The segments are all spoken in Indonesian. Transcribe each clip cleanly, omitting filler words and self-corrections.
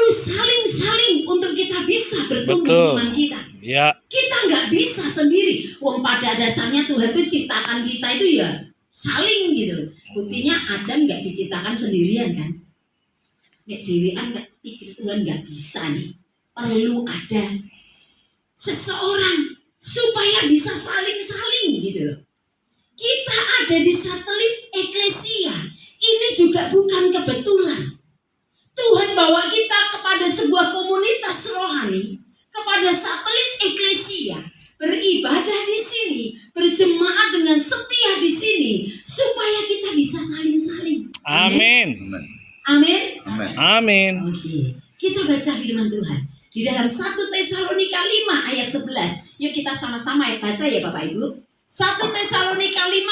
perlu saling-saling untuk kita bisa bertumbuh iman kita. Ya. Kita nggak bisa sendiri. Wong pada dasarnya Tuhan itu ciptakan kita itu ya saling gitu. Buktinya Adam nggak diciptakan sendirian kan? Nek dewean nggak pikir Tuhan nggak bisa nih. Perlu ada seseorang supaya bisa saling-saling gitu loh. Kita ada di satelit eklesia. Ini juga bukan kebetulan. Tuhan bawa kita kepada sebuah komunitas rohani, kepada satelit eklesia, beribadah di sini, berjemaat dengan setia di sini, supaya kita bisa saling-saling. Amin. Amin. Amin. Oke, kita baca firman Tuhan di dalam 1 Tesalonika 5 ayat 11. Yuk kita sama-sama baca ya Bapak Ibu. 1 Tesalonika 5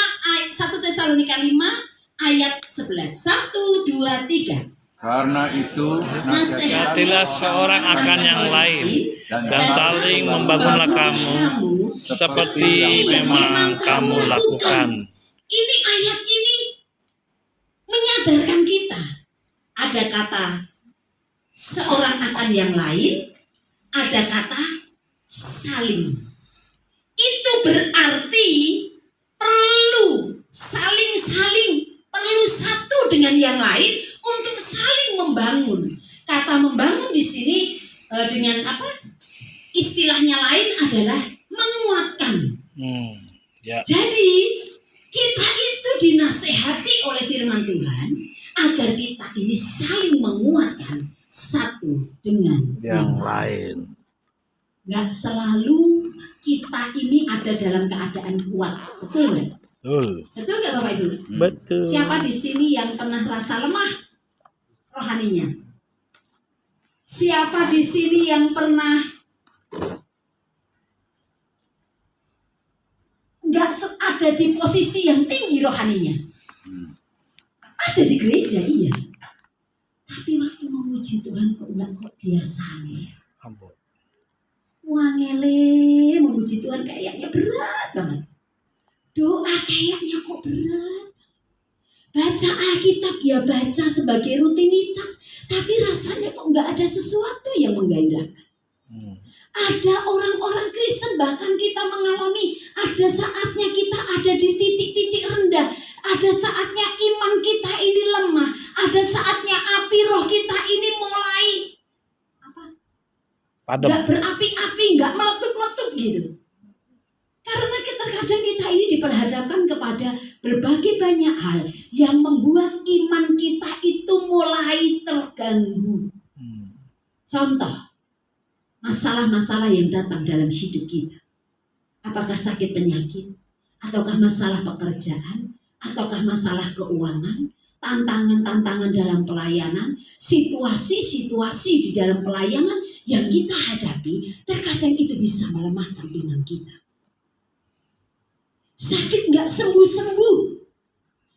ayat 11. 1, 2, 3. Karena itu Nasihatilah seorang akan yang lain dan saling membangunlah kamu seperti memang kamu lakukan. Ini ayat ini menyadarkan kita. Ada kata seorang akan yang lain, ada kata saling. Itu berarti perlu saling-saling, perlu satu dengan yang lain untuk saling membangun. Kata membangun di sini dengan apa? Istilahnya lain adalah menguatkan. Ya. Jadi kita itu dinasehati oleh firman Tuhan agar kita ini saling menguatkan satu dengan Yang lain. Nggak selalu kita ini ada dalam keadaan kuat, betul nggak? Betul. Betul nggak Bapak Ibu? Betul. Siapa di sini yang pernah rasa lemah rohaninya? Siapa di sini yang pernah nggak ada di posisi yang tinggi rohaninya? Ada di gereja, iya. Tapi waktu memuji Tuhan kok biasa ya. Ampun. Wangele memuji Tuhan kayaknya berat banget. Doa kayaknya kok berat. Baca Alkitab ya baca sebagai rutinitas. Tapi rasanya kok nggak ada sesuatu yang menggairahkan. Ada orang-orang Kristen bahkan kita mengalami ada saatnya kita ada di titik-titik rendah. Ada saatnya iman kita ini lemah. Ada saatnya api roh kita ini mulai Padam. nggak berapi-api, nggak meletup-letup gitu. Karena terkadang kita ini diperhadapkan kepada berbagai banyak hal yang membuat iman kita itu mulai terganggu. Contoh, masalah-masalah yang datang dalam hidup kita. Apakah sakit penyakit, ataukah masalah pekerjaan, ataukah masalah keuangan, tantangan-tantangan dalam pelayanan, situasi-situasi di dalam pelayanan yang kita hadapi, terkadang itu bisa melemahkan iman kita. Sakit nggak sembuh-sembuh.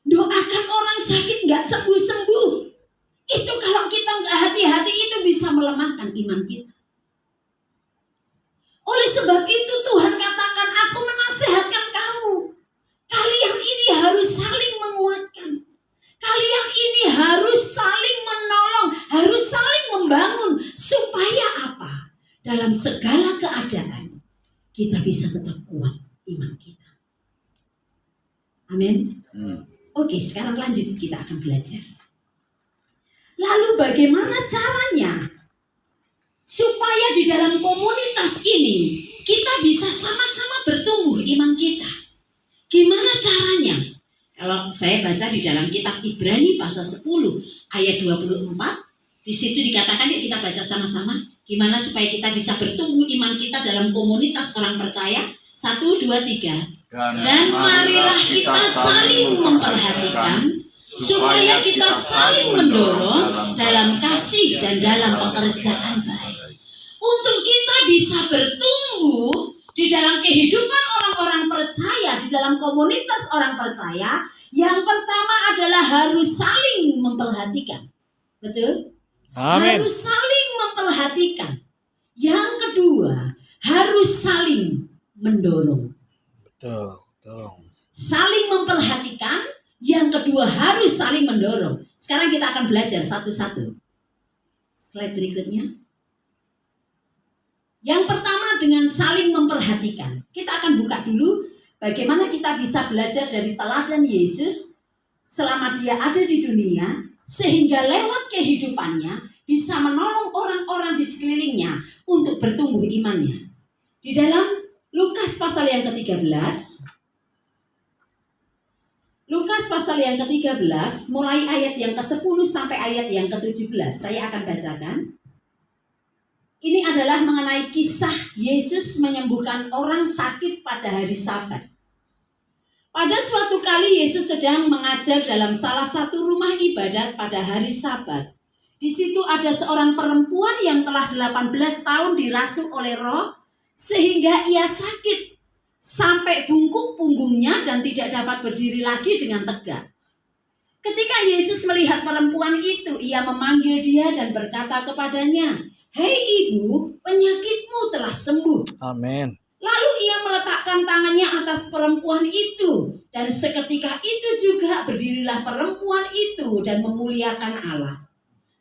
Doakan orang sakit nggak sembuh-sembuh. Itu kalau kita nggak hati-hati itu bisa melemahkan iman kita. Oleh sebab itu Tuhan katakan, aku menasihatkan kamu. Kalian ini harus saling menguatkan. Kalian ini harus saling menolong, harus saling membangun. Supaya apa? Dalam segala keadaan, kita bisa tetap kuat iman kita. Amin. Oke, sekarang lanjut kita akan belajar. Lalu bagaimana caranya supaya di dalam komunitas ini kita bisa sama-sama bertumbuh iman kita? Gimana caranya? Kalau saya baca di dalam kitab Ibrani pasal 10 ayat 24, di situ dikatakan, yuk kita baca sama-sama. Gimana supaya kita bisa bertumbuh iman kita dalam komunitas orang percaya? 1, 2, 3. Dan marilah kita saling memperhatikan supaya kita saling mendorong dalam kasih dan dalam pekerjaan baik. Untuk kita bisa bertumbuh di dalam kehidupan orang-orang percaya, di dalam komunitas orang percaya, yang pertama adalah harus saling memperhatikan. Betul? Amin. Harus saling memperhatikan. Yang kedua, harus saling mendorong. Betul. Saling memperhatikan, yang kedua harus saling mendorong. Sekarang kita akan belajar satu-satu. Slide berikutnya. Yang pertama dengan saling memperhatikan. Kita akan buka dulu bagaimana kita bisa belajar dari teladan Yesus selama dia ada di dunia, sehingga lewat kehidupannya bisa menolong orang-orang di sekelilingnya untuk bertumbuh imannya. Di dalam Lukas pasal yang ke-13, Lukas pasal yang ke-13, mulai ayat yang ke-10 sampai ayat yang ke-17, saya akan bacakan. Ini adalah mengenai kisah Yesus menyembuhkan orang sakit pada hari Sabat. Pada suatu kali Yesus sedang mengajar dalam salah satu rumah ibadat pada hari Sabat. Di situ ada seorang perempuan yang telah 18 tahun dirasuk oleh roh, sehingga ia sakit sampai bungkuk punggungnya dan tidak dapat berdiri lagi dengan tegak. Ketika Yesus melihat perempuan itu, ia memanggil dia dan berkata kepadanya, "Hei ibu, penyakitmu telah sembuh." Amin. Lalu ia meletakkan tangannya atas perempuan itu, dan seketika itu juga berdirilah perempuan itu dan memuliakan Allah.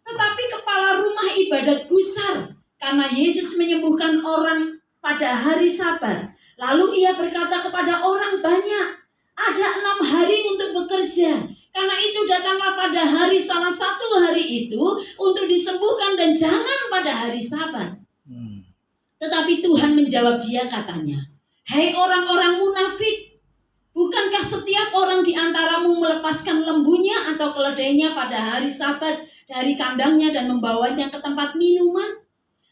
Tetapi kepala rumah ibadat gusar karena Yesus menyembuhkan orang pada hari Sabat. Lalu ia berkata kepada orang banyak, "Ada 6 hari untuk bekerja. Karena itu datanglah pada hari salah satu hari itu untuk disembuhkan dan jangan pada hari Sabat." Tetapi Tuhan menjawab dia katanya, "Hai orang-orang munafik, bukankah setiap orang di antaramu melepaskan lembunya atau keledainya pada hari Sabat dari kandangnya dan membawanya ke tempat minuman?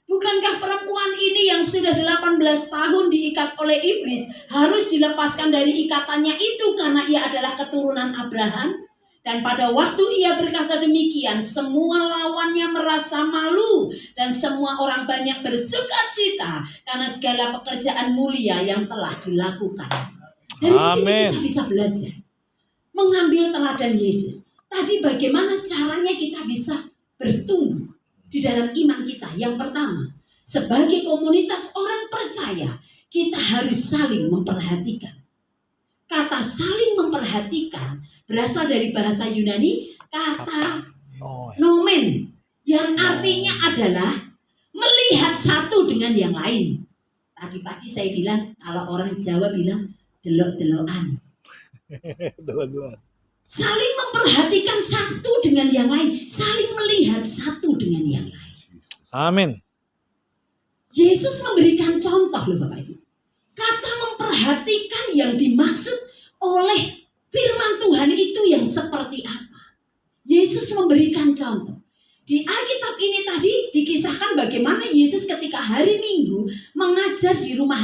Bukankah perempuan ini yang sudah 18 tahun diikat oleh iblis harus dilepaskan dari ikatannya itu karena ia adalah keturunan Abraham?" Dan pada waktu ia berkata demikian, semua lawannya merasa malu dan semua orang banyak bersuka cita karena segala pekerjaan mulia yang telah dilakukan. Dari sini kita bisa belajar mengambil teladan Yesus. Tadi bagaimana caranya kita bisa bertumbuh di dalam iman kita. Yang pertama, sebagai komunitas orang percaya, kita harus saling memperhatikan. Kata saling memperhatikan berasal dari bahasa Yunani kata nomen, yang artinya adalah melihat satu dengan yang lain. Tadi pagi saya bilang, kalau orang Jawa bilang delok-delokan. Saling memperhatikan satu dengan yang lain, saling melihat satu dengan yang lain. Amin. Yesus memberikan contoh loh Bapak Ibu. Kata memperhatikan yang dimaksud oleh firman Tuhan itu yang seperti apa? Yesus memberikan contoh. Di Alkitab ini tadi dikisahkan bagaimana Yesus ketika hari Minggu mengajar di rumah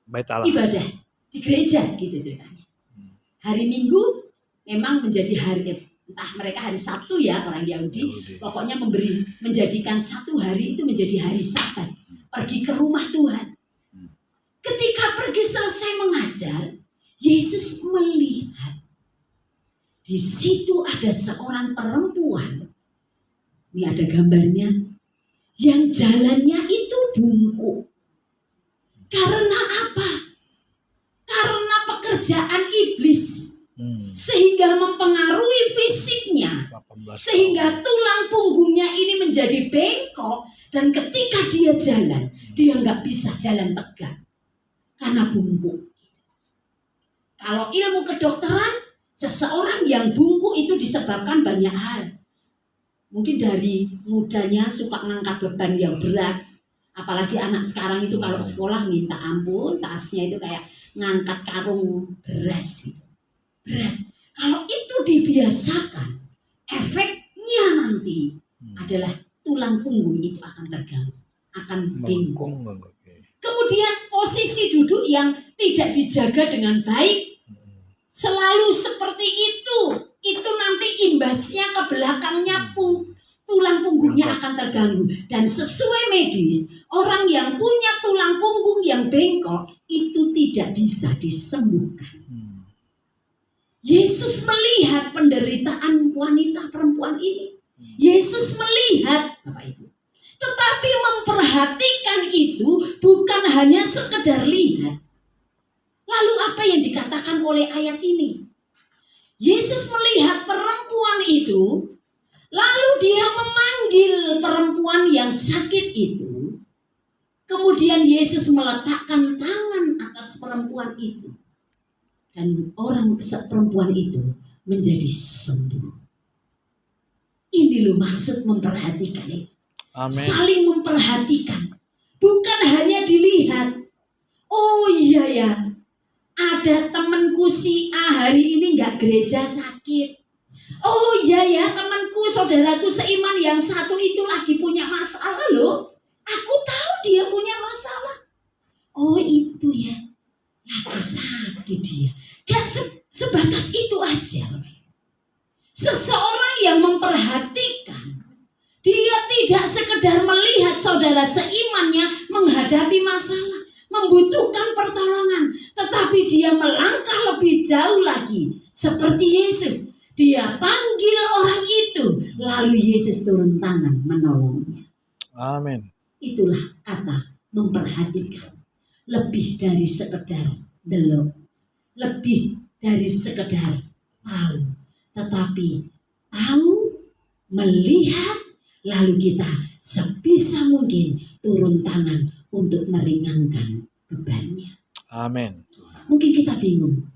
Bait Allah. ibadah, di gereja gitu ceritanya. Hari Minggu memang menjadi hari, entah mereka hari Sabtu ya orang Yahudi, pokoknya menjadikan satu hari itu menjadi hari Sabat. Pergi ke rumah Tuhan. Ketika pergi selesai mengajar, Yesus melihat di situ ada seorang perempuan. Ini ada gambarnya, yang jalannya itu bungkuk. Karena apa? Karena pekerjaan iblis. Sehingga mempengaruhi fisiknya. Sehingga tulang punggungnya ini menjadi bengkok. Dan ketika dia jalan, dia nggak bisa jalan tegak. Karena bungkuk. Kalau ilmu kedokteran, seseorang yang bungkuk itu disebabkan banyak hal. Mungkin dari mudanya suka ngangkat beban yang berat. Apalagi anak sekarang itu kalau sekolah minta ampun, tasnya itu kayak ngangkat karung beras gitu. Berat. Kalau itu dibiasakan, efeknya nanti adalah tulang punggung itu akan terganggu, akan bengkok. Kemudian posisi duduk yang tidak dijaga dengan baik, selalu seperti itu nanti imbasnya ke belakangnya tulang punggungnya akan terganggu. Dan sesuai medis, orang yang punya tulang punggung yang bengkok itu tidak bisa disembuhkan. Yesus melihat penderitaan wanita perempuan ini. Yesus melihat, Bapak Ibu. Tetapi memperhatikan itu bukan hanya sekedar lihat. Lalu apa yang dikatakan oleh ayat ini? Yesus melihat perempuan itu, Lalu dia memanggil perempuan yang sakit itu. Kemudian Yesus meletakkan tangan atas perempuan itu. Dan perempuan itu menjadi sembuh. Ini loh maksud memperhatikan itu. Amin. Saling memperhatikan. Bukan hanya dilihat. Oh iya ya, ada temanku si A hari ini gak gereja sakit. Oh iya ya, temanku, saudaraku seiman yang satu itu lagi punya masalah loh. Aku tahu dia punya masalah. Oh itu ya, lagi sakit dia. Gak sebatas itu aja. Seseorang yang memperhatikan, dia tidak sekedar melihat saudara seimannya menghadapi masalah, membutuhkan pertolongan, tetapi dia melangkah lebih jauh lagi. Seperti Yesus, dia panggil orang itu, lalu Yesus turun tangan menolongnya. Amin. Itulah kata memperhatikan. Lebih dari sekedar delok, lebih dari sekedar tahu, tetapi tahu, melihat, lalu kita sebisa mungkin turun tangan untuk meringankan bebannya. Amin. Mungkin kita bingung.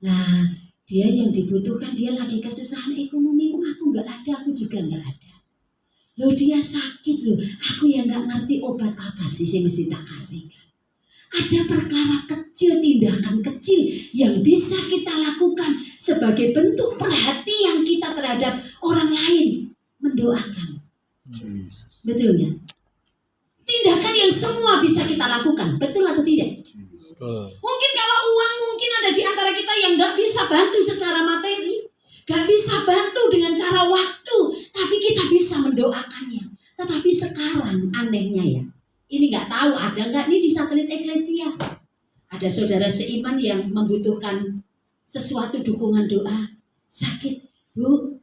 Nah, dia yang dibutuhkan, dia lagi kesusahan ekonomi, aku nggak ada, aku juga nggak ada. Loh dia sakit loh, aku yang nggak ngerti obat apa sih yang mesti tak kasihkan. Ada perkara kecil, tindakan kecil yang bisa kita lakukan sebagai bentuk perhatian kita terhadap orang lain. Mendoakan. Betul ya? Tindakan yang semua bisa kita lakukan. Betul atau tidak? Mungkin kalau uang mungkin ada di antara kita yang gak bisa bantu secara materi. Gak bisa bantu dengan cara waktu. Tapi kita bisa mendoakannya. Tetapi sekarang anehnya ya. Ini gak tahu ada gak nih di satelit Eklesia. Ada saudara seiman yang membutuhkan sesuatu dukungan doa. Sakit. Bu,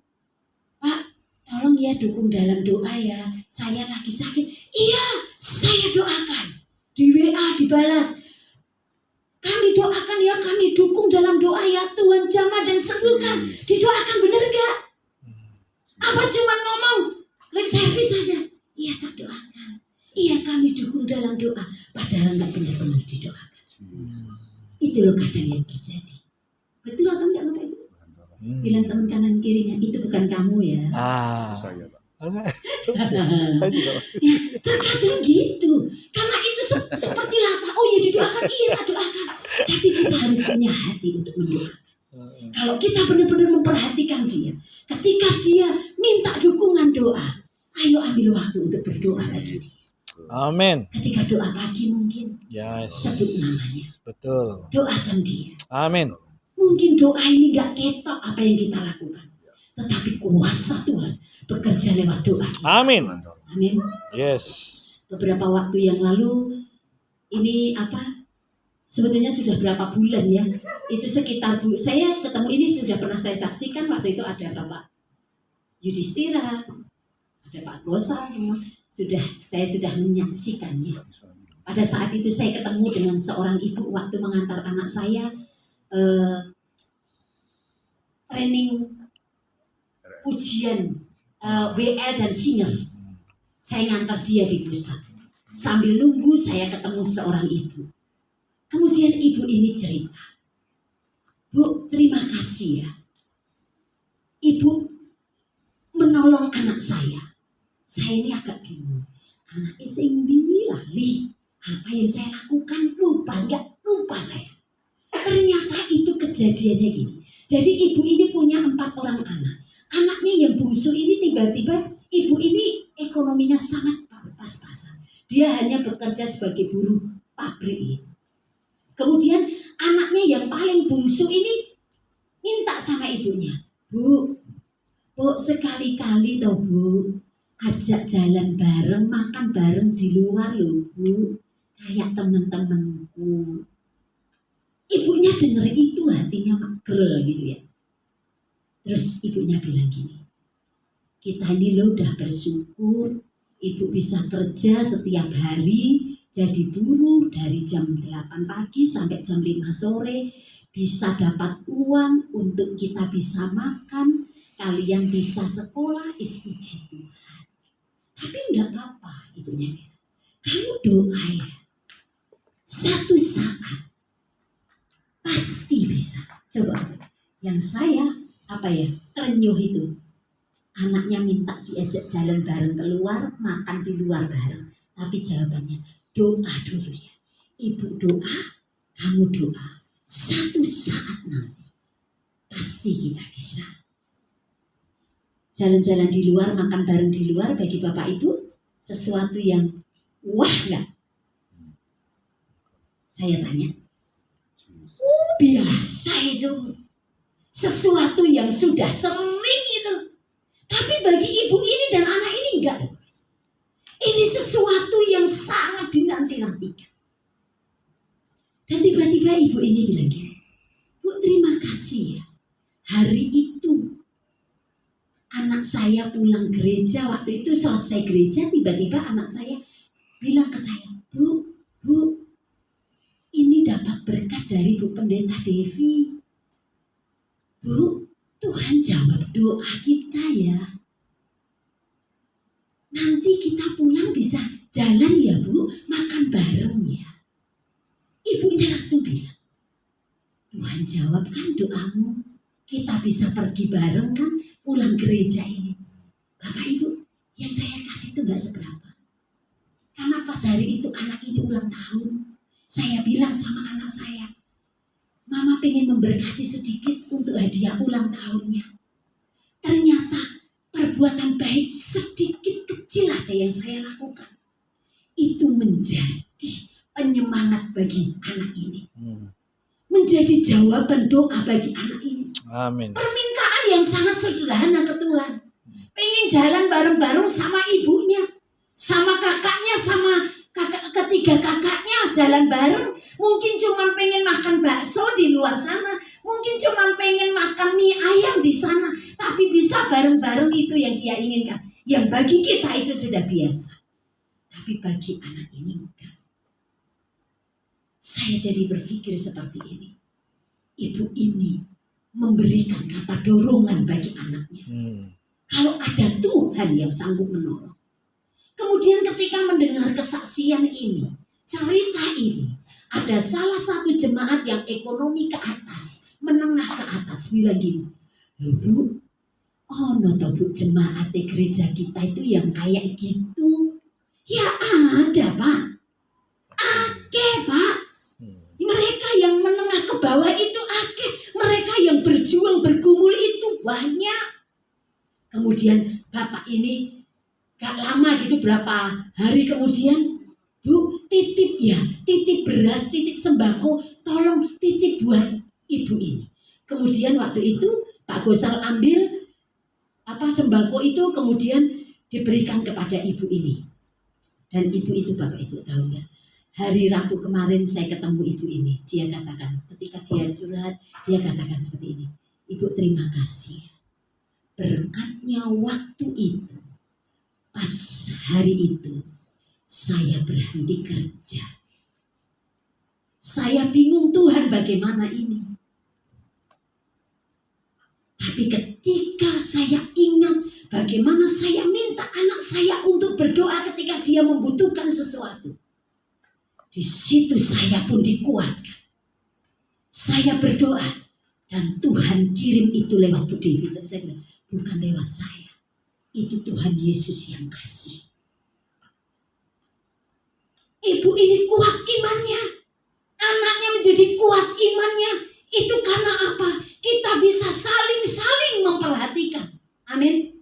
Pak, tolong ya dukung dalam doa ya. Saya lagi sakit. Iya, saya doakan. Di WA dibalas. Kami doakan ya, kami dukung dalam doa ya. Tuhan jamah dan sembuhkan. Didoakan, benar gak? Apa cuma ngomong lip service saja? Iya, tak doakan. Iya, kami dukung dalam doa. Padahal gak benar-benar didoakan. Itu loh kadang yang terjadi. Betul atau enggak Bapak Ibu? Bilang teman kanan kirinya, itu bukan kamu ya. Itu saya, Pak. Ya, terkadang gitu. Karena itu seperti lata. Oh ya didoakan, iya tak doakan. Tapi kita harus punya hati untuk mendoakan. Kalau kita benar-benar memperhatikan dia, ketika dia minta dukungan doa, ayo ambil waktu untuk berdoa bagi dia. Amin. Ketika doa pagi mungkin, Yes. sebut namanya. Betul. Doakan dia. Amin. Mungkin doa ini gak ketok apa yang kita lakukan. Tetapi kuasa Tuhan bekerja lewat doa. Amin. Amin. Yes. Beberapa waktu yang lalu, ini sebetulnya sudah berapa bulan ya. Itu sekitar, saya ketemu ini sudah pernah saya saksikan. Waktu itu ada Bapak Yudhistira, ada Pak Gosa, semua. Saya sudah menyaksikannya. Pada saat itu saya ketemu dengan seorang ibu waktu mengantar anak saya training ujian WL dan singer. Saya ngantar dia di pusat. Sambil nunggu saya ketemu seorang ibu. Kemudian ibu ini cerita, Bu, terima kasih ya. Ibu menolong anak saya. Saya ini agak bingung. Anaknya sing lali. Apa yang saya lakukan nggak lupa saya. Ternyata itu kejadiannya gini. Jadi ibu ini punya 4 orang anak. Anaknya yang bungsu ini tiba-tiba ibu ini ekonominya sangat pas-pasan. Dia hanya bekerja sebagai buruh pabrik itu. Kemudian anaknya yang paling bungsu ini minta sama ibunya, Bu, sekali-kali toh Bu, ajak jalan bareng, makan bareng di luar loh Bu, kayak teman-temanku. Ibunya denger itu hatinya magrel gitu ya. Terus ibunya bilang gini, kita ini loh udah bersyukur ibu bisa kerja setiap hari jadi buruh dari jam 8 pagi sampai jam 5 sore, bisa dapat uang untuk kita bisa makan, kalian bisa sekolah, puji Tuhan. Tapi enggak apa-apa, ibunya bilang. Kamu doa ya. Satu saat pasti bisa. Coba, yang saya terenyuh itu. Anaknya minta diajak jalan bareng keluar, makan di luar bareng. Tapi jawabannya, doa dulu ya. Ibu doa, kamu doa. Satu saat nanti pasti kita bisa. Jalan-jalan di luar, makan bareng di luar bagi Bapak Ibu sesuatu yang wah enggak? Saya tanya. Biasa itu. Sesuatu yang sudah sering itu. Tapi bagi ibu ini dan anak ini enggak. Ini sesuatu yang sangat dinanti-nantikan. Dan tiba-tiba ibu ini bilang gini, Bu, terima kasih ya. Hari itu anak saya pulang gereja, waktu itu selesai gereja, tiba-tiba anak saya bilang ke saya, Bu, ini dapat berkat dari Bu Pendeta Devi. Bu, Tuhan jawab doa kita ya. Nanti kita pulang bisa jalan ya Bu, makan bareng ya. Ibunya langsung bilang, Tuhan jawab kan doamu. Kita bisa pergi bareng kan pulang gereja ini. Bapak Ibu, yang saya kasih itu gak seberapa. Karena pas hari itu anak ini ulang tahun, saya bilang sama anak saya, Mama pengen memberkati sedikit untuk hadiah ulang tahunnya. Ternyata perbuatan baik sedikit kecil aja yang saya lakukan, itu menjadi penyemangat bagi anak ini. Menjadi jawaban doa bagi anak ini. Amin. Permintaan yang sangat sederhana ke Tuhan. Pengen jalan bareng-bareng sama ibunya, sama kakaknya, sama ketiga kakaknya jalan bareng. Mungkin cuma pengen makan bakso di luar sana, mungkin cuma pengen makan mie ayam di sana, tapi bisa bareng-bareng itu yang dia inginkan. Yang bagi kita itu sudah biasa, tapi bagi anak ini enggak. Saya jadi berpikir seperti ini. Ibu ini memberikan kata dorongan bagi anaknya. Kalau ada Tuhan yang sanggup menolong. Kemudian ketika mendengar kesaksian ini, cerita ini, ada salah satu jemaat yang ekonomi ke atas, menengah ke atas, bilang gini, loh Bu, Bu, jemaat di gereja kita itu yang kayak gitu. Ya ada Pak, Pak. Mereka yang menengah ke bawah itu mereka yang berjuang bergumul itu banyak. Kemudian Bapak ini gak lama gitu, berapa hari kemudian, Bu, titip beras, titip sembako, tolong titip buat ibu ini. Kemudian waktu itu Pak Gosal ambil sembako itu, kemudian diberikan kepada ibu ini. Dan ibu itu, Bapak Ibu tahu nggak? Hari Rabu kemarin saya ketemu ibu ini. Dia katakan, ketika dia curhat, dia katakan seperti ini. Ibu, terima kasih. Berkatnya waktu itu, pas hari itu, saya berhenti kerja. Saya bingung Tuhan bagaimana ini. Tapi ketika saya ingat bagaimana saya minta anak saya untuk berdoa ketika dia membutuhkan sesuatu. Di situ saya pun dikuatkan. Saya berdoa dan Tuhan kirim itu lewat Bu Devi. Saya bilang, bukan lewat saya. Itu Tuhan Yesus yang kasih. Ibu ini kuat imannya. Anaknya menjadi kuat imannya. Itu karena apa? Kita bisa saling-saling memperhatikan. Amin.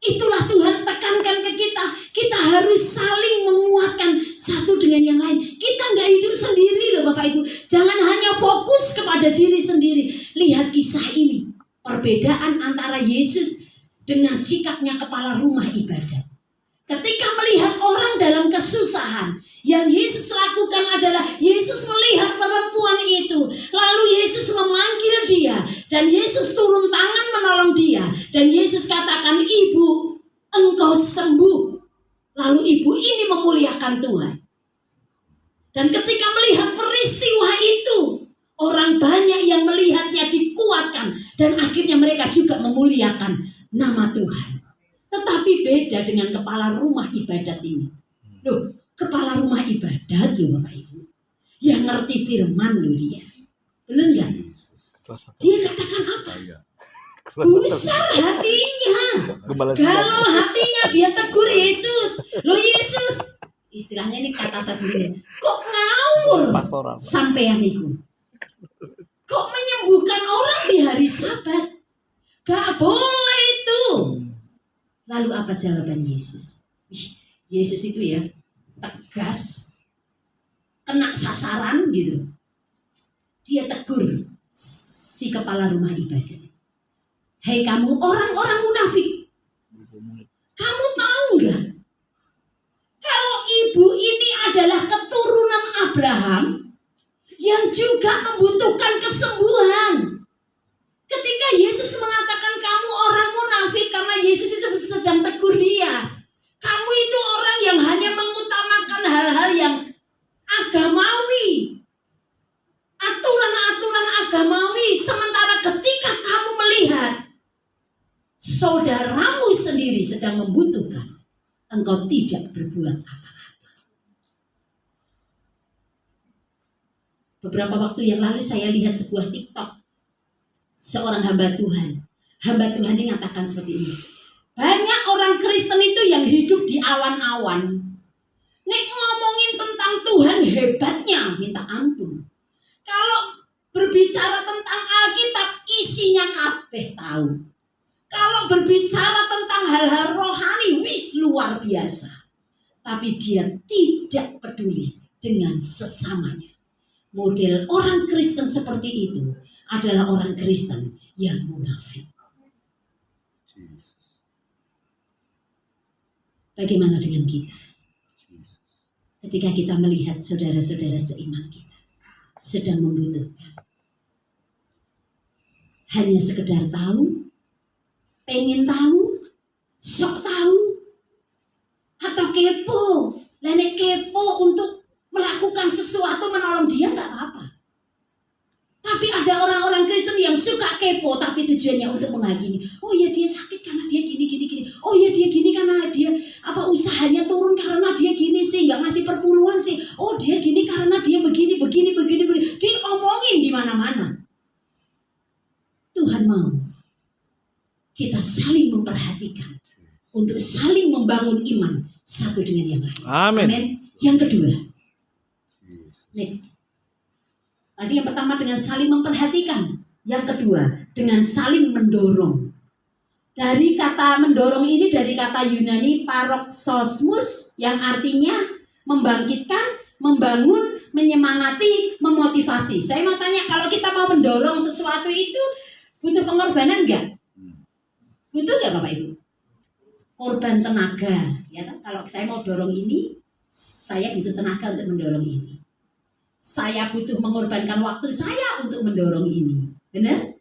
Itulah Tuhan tekankan ke kita. Kita harus saling menguatkan satu dengan yang lain. Kita nggak hidup sendiri loh Bapak Ibu. Jangan hanya fokus kepada diri sendiri. Lihat kisah ini. Perbedaan antara Yesus dengan sikapnya kepala rumah ibadat. Ketika melihat orang dalam kesusahan, yang Yesus lakukan adalah Yesus melihat perempuan itu, lalu Yesus memanggil dia, dan Yesus turun tangan menolong dia, dan Yesus katakan, ibu, engkau sembuh. Lalu ibu ini memuliakan Tuhan. Dan ketika melihat peristiwa itu, Orang banyak yang melihatnya dikuatkan dan akhirnya mereka juga memuliakan nama Tuhan. Tetapi beda dengan kepala rumah ibadat ini. Loh, kepala rumah ibadat loh Bapak Ibu. Yang ngerti firman loh dia. Benar nggak? Dia katakan apa? Besar hatinya. Kalau hatinya dia tegur Yesus. Loh Yesus. Istilahnya ini kata saya sendiri. Kok ngawur sampean itu? Kok menyembuhkan orang di hari Sabat? Gak boleh itu. Lalu apa jawaban Yesus? Yesus itu ya tegas, kena sasaran gitu. Dia tegur si kepala rumah ibadat. Hei kamu orang-orang munafik, kamu tahu nggak? Kalau ibu ini adalah keturunan Abraham yang juga membutuhkan kesembuhan. Ketika Yesus mengatakan kamu orang munafik, karena Yesus itu sedang tegur dia. Kamu itu orang yang hanya mengutamakan hal-hal yang agamawi, aturan-aturan agamawi, sementara ketika kamu melihat saudaramu sendiri sedang membutuhkan, engkau tidak berbuat apa-apa. Beberapa waktu yang lalu saya lihat sebuah TikTok. Seorang hamba Tuhan ini mengatakan seperti ini. Banyak orang Kristen itu yang hidup di awan-awan. Nek ngomongin tentang Tuhan hebatnya minta ampun. Kalau berbicara tentang Alkitab isinya kabeh tahu. Kalau berbicara tentang hal-hal rohani wis luar biasa. Tapi dia tidak peduli dengan sesamanya. Model orang Kristen seperti itu adalah orang Kristen yang munafik. Bagaimana dengan kita? Ketika kita melihat saudara-saudara seiman kita sedang membutuhkan. Hanya sekedar tahu, pengen tahu, sok tahu, atau kepo. Nenek kepo untuk melakukan sesuatu menolong dia nggak apa-apa. Tapi ada orang-orang Kristen yang suka kepo tapi tujuannya untuk menghakimi. Oh ya dia sakit karena dia gini. Oh ya dia gini karena dia usahanya turun karena dia gini sih, nggak ngasih perpuluhan sih. Oh dia gini karena dia begini. Diomongin di mana-mana. Tuhan mau kita saling memperhatikan untuk saling membangun iman satu dengan yang lain. Amin. Yang kedua, next. Tadi yang pertama dengan saling memperhatikan. Yang kedua dengan saling mendorong. Dari kata mendorong ini dari kata Yunani paroxosmus yang artinya membangkitkan, membangun, menyemangati, memotivasi. Saya mau tanya, kalau kita mau mendorong sesuatu itu butuh pengorbanan enggak? Butuh enggak Bapak Ibu? Korban tenaga, ya kan? Kalau saya mau dorong ini, saya butuh tenaga untuk mendorong ini. Saya butuh mengorbankan waktu saya untuk mendorong ini. Benar?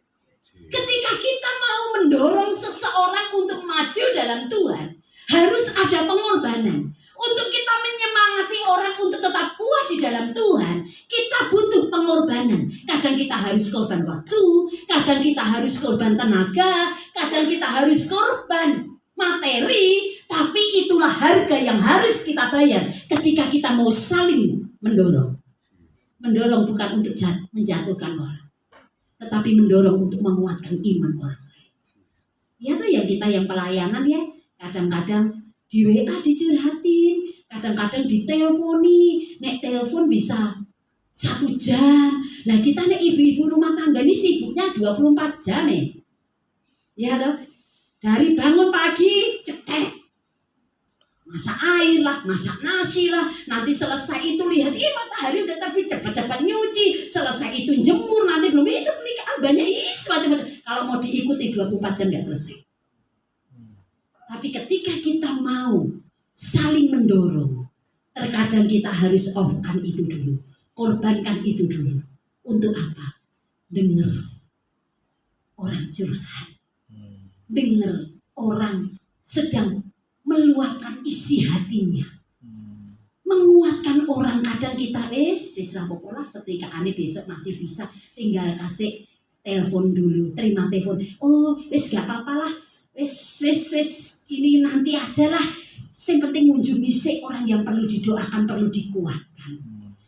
Ketika kita mau mendorong seseorang untuk maju dalam Tuhan, harus ada pengorbanan. Untuk kita menyemangati orang untuk tetap kuat di dalam Tuhan, kita butuh pengorbanan. Kadang kita harus korban waktu, kadang kita harus korban tenaga, kadang kita harus korban materi, tapi itulah harga yang harus kita bayar ketika kita mau saling mendorong. Mendorong bukan untuk menjatuhkan orang, tetapi mendorong untuk menguatkan iman orang lain. Ya tuh yang kita yang pelayanan ya, kadang-kadang di WA dicurhatin, kadang-kadang diteleponi, nek telepon bisa 1 jam. Lah kita nek ibu-ibu rumah tangga ini sibuknya 24 jam ya. Ya tuh, dari bangun pagi cetek. Masak air lah, masak nasi lah. Nanti selesai itu lihat, matahari udah terbit, cepat-cepat nyuci. Selesai itu jemur, nanti belum bisa pelikaan banyak macam-macam. Kalau mau diikuti 24 jam nggak selesai. Tapi ketika kita mau saling mendorong, terkadang kita harus offkan itu dulu, korbankan itu dulu. Untuk apa? Dengar orang curhat, dengar orang sedang meluapkan isi hatinya, menguatkan orang. Kadang kita wis rapopo lah, setika ane besok masih bisa, tinggal kasih telepon dulu, terima telepon. Oh, wis gak apa-apa lah. Wis ini nanti aja lah. Yang penting mengunjungi orang yang perlu didoakan, perlu dikuatkan.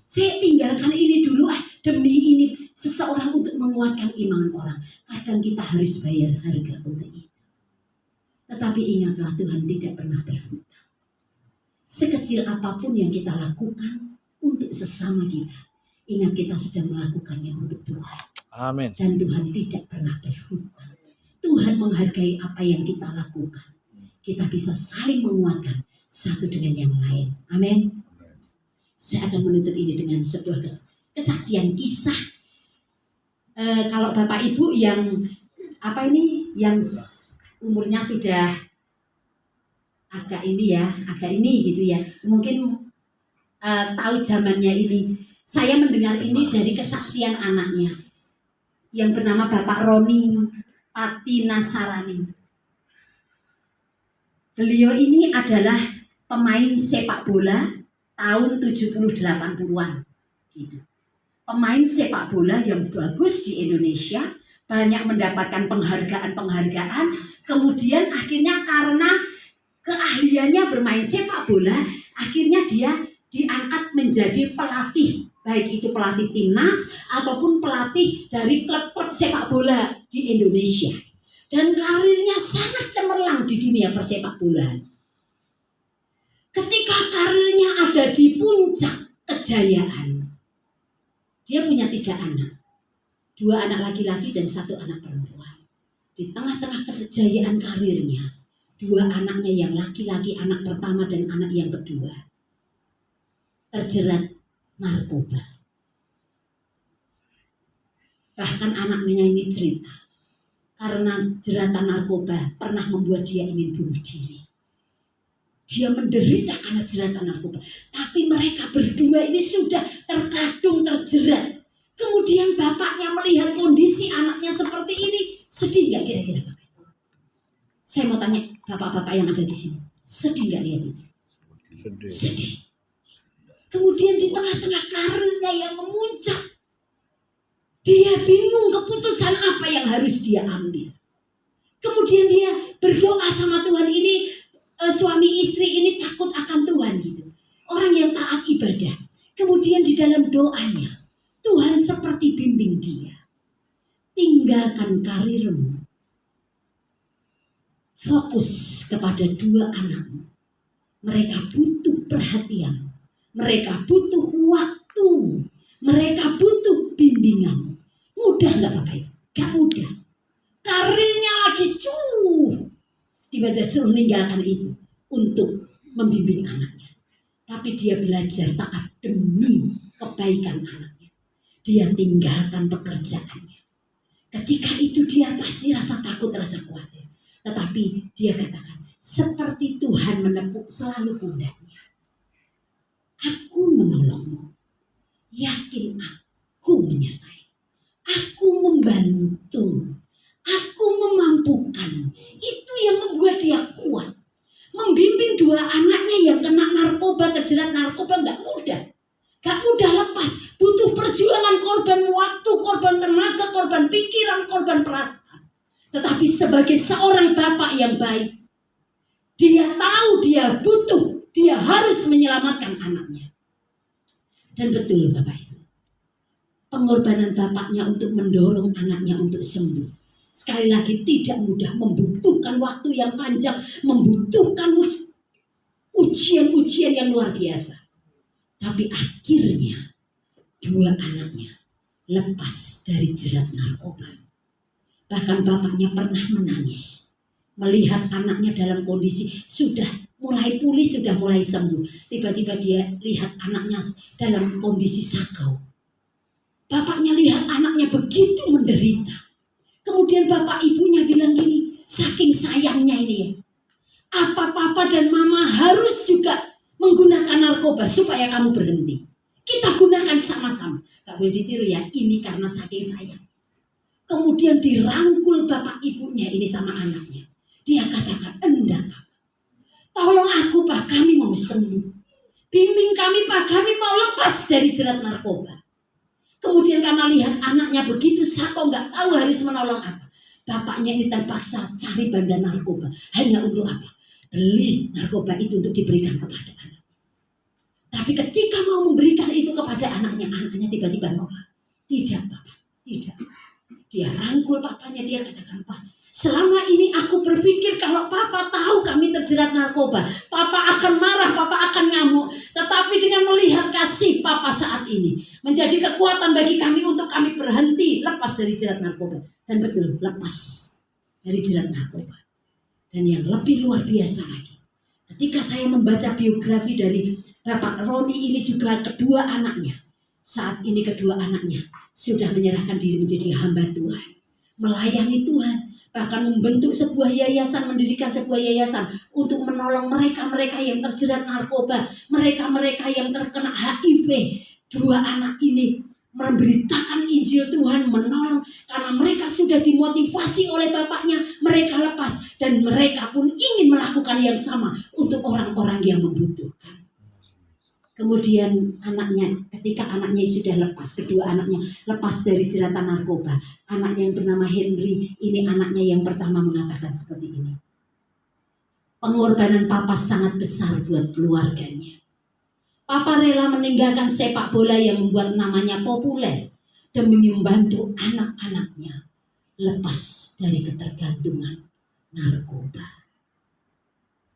Saya tinggalkan ini dulu demi ini seseorang untuk menguatkan iman orang. Kadang kita harus bayar harga untuk itu. Tetapi ingatlah, Tuhan tidak pernah berhutang. Sekecil apapun yang kita lakukan untuk sesama kita, ingat kita sedang melakukannya untuk Tuhan. Amin. Dan Tuhan tidak pernah berhutang. Tuhan menghargai apa yang kita lakukan. Kita bisa saling menguatkan satu dengan yang lain. Amin. Saya akan menutup ini dengan sebuah kesaksian kisah. Kalau Bapak Ibu yang yang umurnya sudah agak ini gitu ya, mungkin tahu zamannya ini. Saya mendengar ini dari kesaksian anaknya yang bernama Bapak Roni Patinasarani. Beliau ini adalah pemain sepak bola tahun 70-80-an gitu. Pemain sepak bola yang bagus di Indonesia, banyak mendapatkan penghargaan, kemudian akhirnya karena keahliannya bermain sepak bola, akhirnya dia diangkat menjadi pelatih, baik itu pelatih timnas ataupun pelatih dari klub-klub sepak bola di Indonesia. Dan karirnya sangat cemerlang di dunia persepak bolaan. Ketika karirnya ada di puncak kejayaan, dia punya 3 anak. 2 anak laki-laki dan 1 anak perempuan. Di tengah-tengah kejayaan karirnya, 2 anaknya yang laki-laki, anak pertama dan anak yang kedua, terjerat narkoba. Bahkan anaknya ini cerita, karena jeratan narkoba pernah membuat dia ingin bunuh diri. Dia menderita karena jeratan narkoba. Tapi mereka berdua ini sudah terkadung, terjerat. Kemudian bapaknya melihat kondisi anaknya seperti ini, sedih gak kira-kira Bapak? Saya mau tanya bapak-bapak yang ada di sini, sedih gak lihat itu? Sedih. Kemudian di tengah-tengah karirnya yang memuncak, dia bingung keputusan apa yang harus dia ambil. Kemudian dia berdoa sama Tuhan ini, suami istri ini takut akan Tuhan gitu. Orang yang taat ibadah. Kemudian di dalam doanya, Tuhan seperti bimbing dia. Tinggalkan karirmu. Fokus kepada 2 anakmu. Mereka butuh perhatian. Mereka butuh waktu. Mereka butuh bimbingan. Mudah gak Bapak Ibu? Gak mudah. Karirnya lagi tiba-tiba suruh meninggalkan itu untuk membimbing anaknya. Tapi dia belajar taat demi kebaikan anaknya. Dia tinggalkan pekerjaannya. Ketika itu dia pasti rasa takut, rasa khawatir. Tetapi dia katakan, seperti Tuhan menepuk selalu pundaknya. Aku menolongmu. Yakin aku menyertai. Aku membantu. Aku memampukan. Itu yang membuat dia kuat. Membimbing 2 anaknya yang kena narkoba, terjerat narkoba gak mudah. Gak mudah lepas. Butuh perjuangan, korban waktu, korban tenaga, korban pikiran, korban perasaan. Tetapi sebagai seorang bapak yang baik, dia tahu dia butuh, dia harus menyelamatkan anaknya. Dan betul Bapak Ibu, pengorbanan bapaknya untuk mendorong anaknya untuk sembuh, sekali lagi tidak mudah, membutuhkan waktu yang panjang, membutuhkan ujian-ujian yang luar biasa. Tapi akhirnya 2 anaknya lepas dari jerat narkoba. Bahkan bapaknya pernah menangis melihat anaknya dalam kondisi sudah mulai pulih, sudah mulai sembuh. Tiba-tiba dia lihat anaknya dalam kondisi sakau. Bapaknya lihat anaknya begitu menderita. Kemudian bapak ibunya bilang gini, saking sayangnya ini ya, apa papa dan mama harus juga menggunakan narkoba supaya kamu berhenti. Kita gunakan sama-sama. Gak boleh ditiru ya, ini karena saking sayang. Kemudian dirangkul bapak ibunya ini sama anaknya. Dia katakan, enggak, tolong aku Pak, kami mau sembuh. Bimbing kami, Pak, kami mau lepas dari jerat narkoba. Kemudian karena lihat anaknya begitu sako, nggak tahu harus menolong apa. Bapaknya ini terpaksa cari bandar narkoba. Hanya untuk apa? Beli narkoba itu untuk diberikan kepada anak. Tapi ketika mau memberikan itu kepada anaknya, anaknya tiba-tiba nolak. Tidak, Bapak, tidak. Dia rangkul papanya, dia katakan, Pak, selama ini aku berpikir kalau Papa tahu kami terjerat narkoba, Papa akan marah, Papa akan ngamuk. Tetapi dengan melihat kasih Papa saat ini, menjadi kekuatan bagi kami untuk kami berhenti lepas dari jerat narkoba. Dan betul, lepas dari jerat narkoba. Dan yang lebih luar biasa lagi, ketika saya membaca biografi dari Bapak Roni ini juga kedua anaknya. Saat ini kedua anaknya sudah menyerahkan diri menjadi hamba Tuhan. Melayani Tuhan. Bahkan membentuk sebuah yayasan, mendirikan sebuah yayasan untuk menolong mereka-mereka yang terjerat narkoba. Mereka-mereka yang terkena HIV. Dua anak ini memberitakan Injil Tuhan, menolong. Karena mereka sudah dimotivasi oleh bapaknya. Mereka lepas dan mereka pun ingin melakukan yang sama untuk orang-orang yang membutuhkan. Kemudian anaknya, ketika anaknya sudah lepas, kedua anaknya lepas dari jeratan narkoba. Anaknya yang bernama Henry, ini anaknya yang pertama mengatakan seperti ini. Pengorbanan Papa sangat besar buat keluarganya. Papa rela meninggalkan sepak bola yang membuat namanya populer demi membantu anak-anaknya lepas dari ketergantungan narkoba.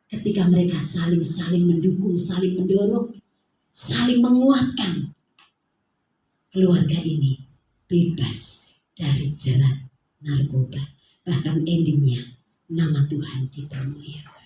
Ketika mereka saling mendukung, saling mendorong, saling menguatkan, keluarga ini bebas dari jerat narkoba. Bahkan endingnya nama Tuhan dipermuliakan.